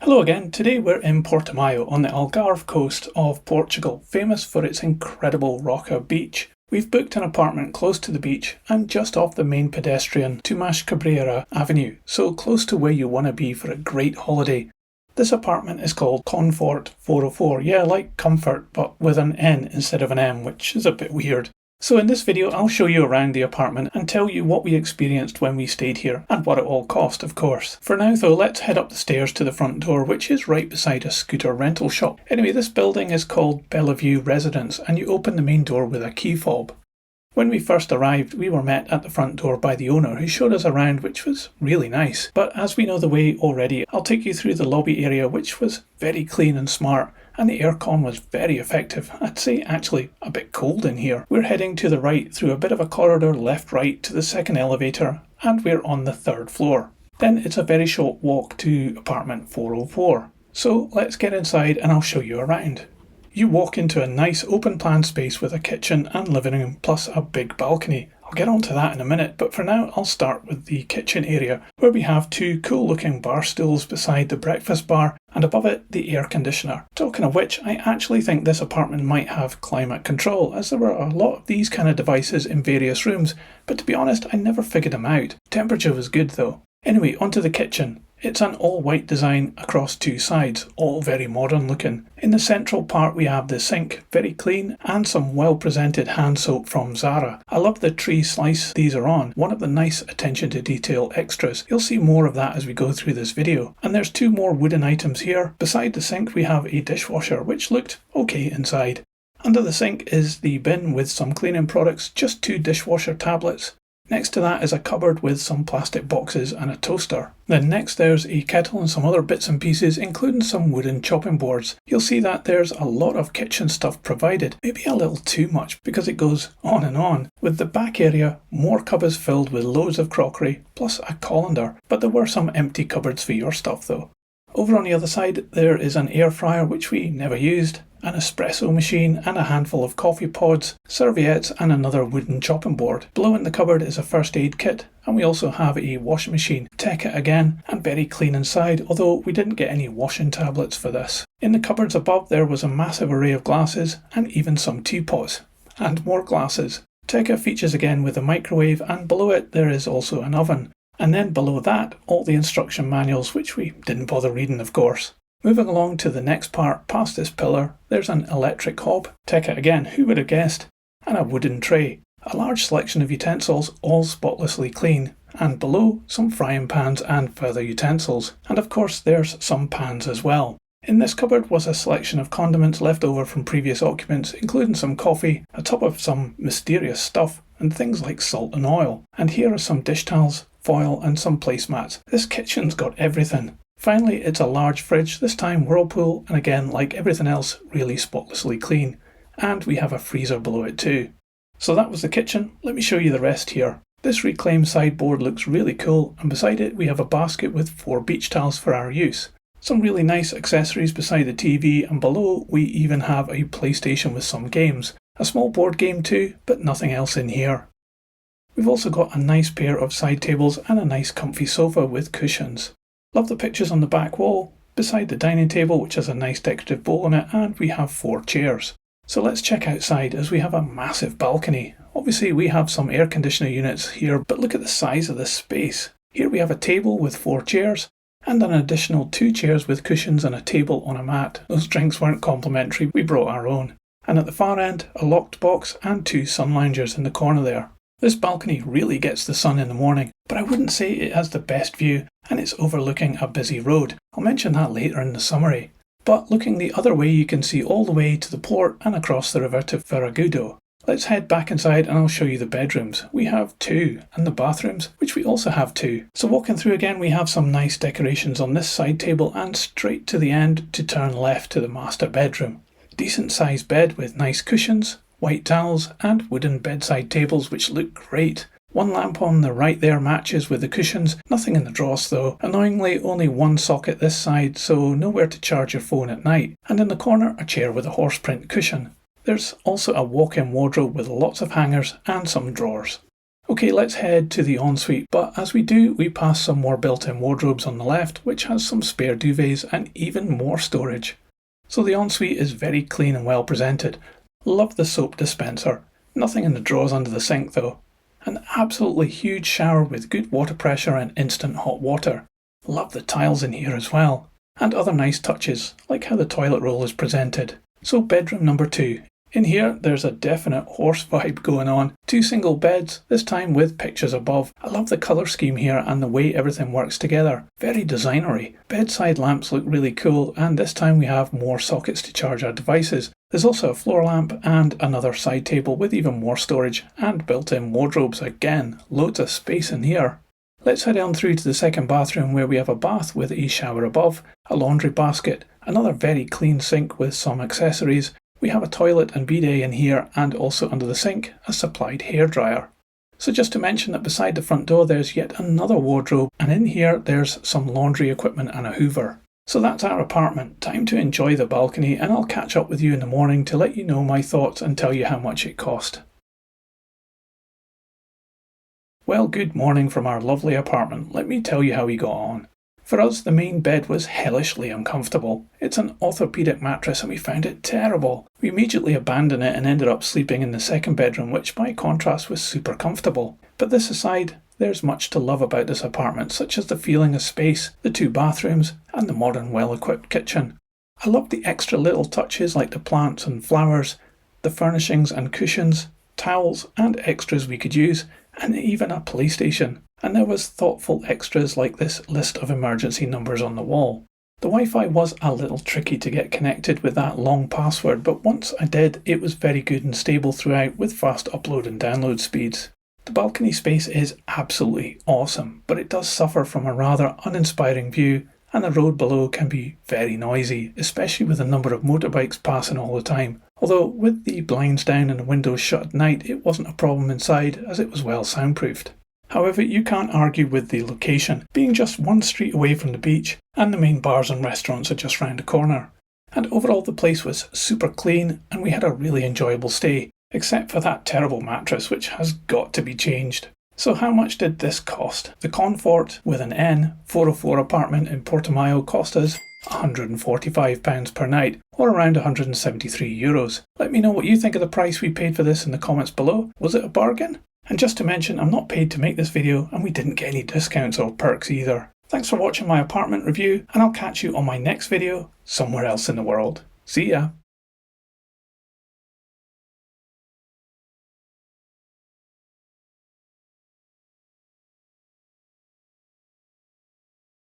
Hello again, today we're in Portimao on the Algarve coast of Portugal, famous for its incredible Roca beach. We've booked an apartment close to the beach and just off the main pedestrian Tomás Cabrera Avenue, so close to where you want to be for a great holiday. This apartment is called Confort 404, yeah, like comfort, but with an N instead of an M, which is a bit weird. So in this video I'll show you around the apartment and tell you what we experienced when we stayed here, and what it all cost of course. For now though, let's head up the stairs to the front door, which is right beside a scooter rental shop. Anyway, this building is called Bellevue Residence and you open the main door with a key fob. When we first arrived, we were met at the front door by the owner who showed us around, which was really nice. But as we know the way already, I'll take you through the lobby area, which was very clean and smart, and the aircon was very effective. I'd say actually a bit cold in here. We're heading to the right through a bit of a corridor left-right to the second elevator, and we're on the third floor. Then it's a very short walk to apartment 404. So let's get inside and I'll show you around. You walk into a nice open plan space with a kitchen and living room plus a big balcony. I'll get onto that in a minute, but for now I'll start with the kitchen area, where we have two cool looking bar stools beside the breakfast bar and above it the air conditioner. Talking of which, I actually think this apartment might have climate control, as there were a lot of these kind of devices in various rooms, but to be honest I never figured them out. Temperature was good though. Anyway, onto the kitchen. It's an all-white design across two sides, all very modern looking. In the central part we have the sink, very clean, and some well-presented hand soap from Zara. I love the tree slice these are on, one of the nice attention to detail extras. You'll see more of that as we go through this video. And there's two more wooden items here. Beside the sink we have a dishwasher, which looked okay inside. Under the sink is the bin with some cleaning products, just two dishwasher tablets. Next to that is a cupboard with some plastic boxes and a toaster. Then next there's a kettle and some other bits and pieces, including some wooden chopping boards. You'll see that there's a lot of kitchen stuff provided, maybe a little too much because it goes on and on. With the back area, more cupboards filled with loads of crockery, plus a colander, but there were some empty cupboards for your stuff though. Over on the other side there is an air fryer which we never used, an espresso machine and a handful of coffee pods, serviettes and another wooden chopping board. Below in the cupboard is a first aid kit, and we also have a washing machine. Tech it again, and very clean inside, although we didn't get any washing tablets for this. In the cupboards above there was a massive array of glasses and even some teapots. And more glasses. Tekka features again with a microwave, and below it there is also an oven. And then below that, all the instruction manuals, which we didn't bother reading of course. Moving along to the next part, past this pillar, there's an electric hob, Tekka again, who would have guessed, and a wooden tray. A large selection of utensils, all spotlessly clean, and below some frying pans and further utensils. And of course there's some pans as well. In this cupboard was a selection of condiments left over from previous occupants, including some coffee, a tub of some mysterious stuff, and things like salt and oil. And here are some dish towels, foil and some placemats. This kitchen's got everything. Finally, it's a large fridge, this time Whirlpool, and again, like everything else, really spotlessly clean. And we have a freezer below it too. So that was the kitchen. Let me show you the rest here. This reclaimed sideboard looks really cool, and beside it we have a basket with 4 beach towels for our use. Some really nice accessories beside the TV, and below we even have a PlayStation with some games. A small board game too, but nothing else in here. We've also got a nice pair of side tables and a nice comfy sofa with cushions. Love the pictures on the back wall, beside the dining table which has a nice decorative bowl on it, and we have 4 chairs. So let's check outside as we have a massive balcony. Obviously we have some air conditioner units here, but look at the size of this space. Here we have a table with 4 chairs, and an additional 2 chairs with cushions and a table on a mat. Those drinks weren't complimentary, we brought our own. And at the far end, a locked box and 2 sun loungers in the corner there. This balcony really gets the sun in the morning, but I wouldn't say it has the best view, and it's overlooking a busy road. I'll mention that later in the summary. But looking the other way you can see all the way to the port and across the river to Ferragudo. Let's head back inside and I'll show you the bedrooms. We have 2, and the bathrooms, which we also have 2. So walking through again we have some nice decorations on this side table, and straight to the end to turn left to the master bedroom. Decent sized bed with nice cushions, white towels and wooden bedside tables which look great. One lamp on the right there matches with the cushions, nothing in the drawers though. Annoyingly only one socket this side, so nowhere to charge your phone at night. And in the corner a chair with a horse print cushion. There's also a walk-in wardrobe with lots of hangers and some drawers. Okay, let's head to the ensuite, but as we do, we pass some more built-in wardrobes on the left, which has some spare duvets and even more storage. So the ensuite is very clean and well presented. Love the soap dispenser. Nothing in the drawers under the sink though. An absolutely huge shower with good water pressure and instant hot water. Love the tiles in here as well. And other nice touches, like how the toilet roll is presented. So bedroom number 2. In here, there's a definite horse vibe going on. 2 single beds, this time with pictures above. I love the colour scheme here and the way everything works together. Very designery. Bedside lamps look really cool, and this time we have more sockets to charge our devices. There's also a floor lamp and another side table with even more storage and built-in wardrobes again. Loads of space in here. Let's head on through to the second bathroom where we have a bath with a shower above, a laundry basket, another very clean sink with some accessories. We have a toilet and bidet in here, and also under the sink, a supplied hairdryer. So just to mention that beside the front door there's yet another wardrobe, and in here there's some laundry equipment and a hoover. So that's our apartment. Time to enjoy the balcony, and I'll catch up with you in the morning to let you know my thoughts and tell you how much it cost. Well, good morning from our lovely apartment. Let me tell you how we got on. For us, the main bed was hellishly uncomfortable. It's an orthopedic mattress and we found it terrible. We immediately abandoned it and ended up sleeping in the second bedroom, which by contrast was super comfortable. But this aside, there's much to love about this apartment, such as the feeling of space, the 2 bathrooms, and the modern well-equipped kitchen. I love the extra little touches like the plants and flowers, the furnishings and cushions, towels and extras we could use, and even a PlayStation. And there was thoughtful extras like this list of emergency numbers on the wall. The Wi-Fi was a little tricky to get connected with that long password, but once I did, it was very good and stable throughout with fast upload and download speeds. The balcony space is absolutely awesome, but it does suffer from a rather uninspiring view, and the road below can be very noisy, especially with a number of motorbikes passing all the time. Although with the blinds down and the windows shut at night, it wasn't a problem inside as it was well soundproofed. However, you can't argue with the location, being just 1 street away from the beach, and the main bars and restaurants are just round the corner. And overall the place was super clean, and we had a really enjoyable stay, except for that terrible mattress which has got to be changed. So how much did this cost? The Confort with an N 404 apartment in Portimao cost us £145 per night, or around €173. Let me know what you think of the price we paid for this in the comments below. Was it a bargain? And just to mention, I'm not paid to make this video and we didn't get any discounts or perks either. Thanks for watching my apartment review, and I'll catch you on my next video somewhere else in the world. See ya!